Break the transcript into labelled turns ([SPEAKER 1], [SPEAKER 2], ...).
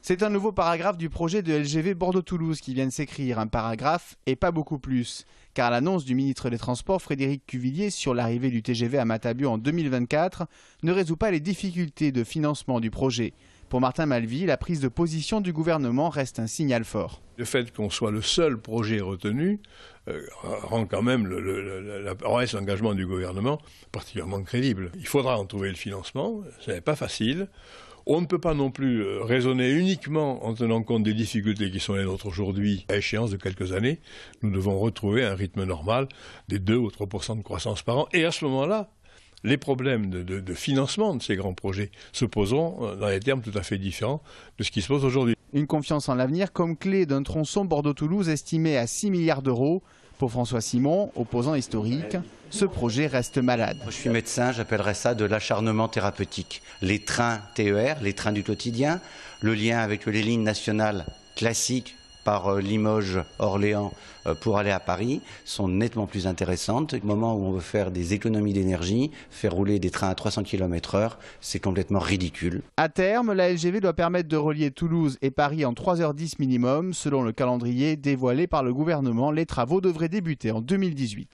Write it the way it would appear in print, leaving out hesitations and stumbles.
[SPEAKER 1] C'est un nouveau paragraphe du projet de LGV Bordeaux-Toulouse qui vient de s'écrire, un paragraphe et pas beaucoup plus. Car l'annonce du ministre des Transports Frédéric Cuvillier sur l'arrivée du TGV à Matabiau en 2024 ne résout pas les difficultés de financement du projet. Pour Martin Malvy, la prise de position du gouvernement reste un signal fort.
[SPEAKER 2] Le fait qu'on soit le seul projet retenu rend quand même l'engagement du gouvernement particulièrement crédible. Il faudra en trouver le financement, ce n'est pas facile. On ne peut pas non plus raisonner uniquement en tenant compte des difficultés qui sont les nôtres aujourd'hui. À échéance de quelques années, nous devons retrouver un rythme normal des 2 ou 3% de croissance par an. Et à ce moment-là, les problèmes de financement de ces grands projets se poseront dans des termes tout à fait différents de ce qui se pose aujourd'hui.
[SPEAKER 1] Une confiance en l'avenir comme clé d'un tronçon Bordeaux-Toulouse estimé à 6 milliards d'euros. Pour François Simon, opposant historique, ce projet reste malade.
[SPEAKER 3] Je suis médecin, j'appellerais ça de l'acharnement thérapeutique. Les trains TER, les trains du quotidien, le lien avec les lignes nationales classiques par Limoges, Orléans pour aller à Paris sont nettement plus intéressantes. Au moment où on veut faire des économies d'énergie, faire rouler des trains à 300 km/h, c'est complètement ridicule.
[SPEAKER 1] À terme, la LGV doit permettre de relier Toulouse et Paris en 3h10 minimum. Selon le calendrier dévoilé par le gouvernement, les travaux devraient débuter en 2018.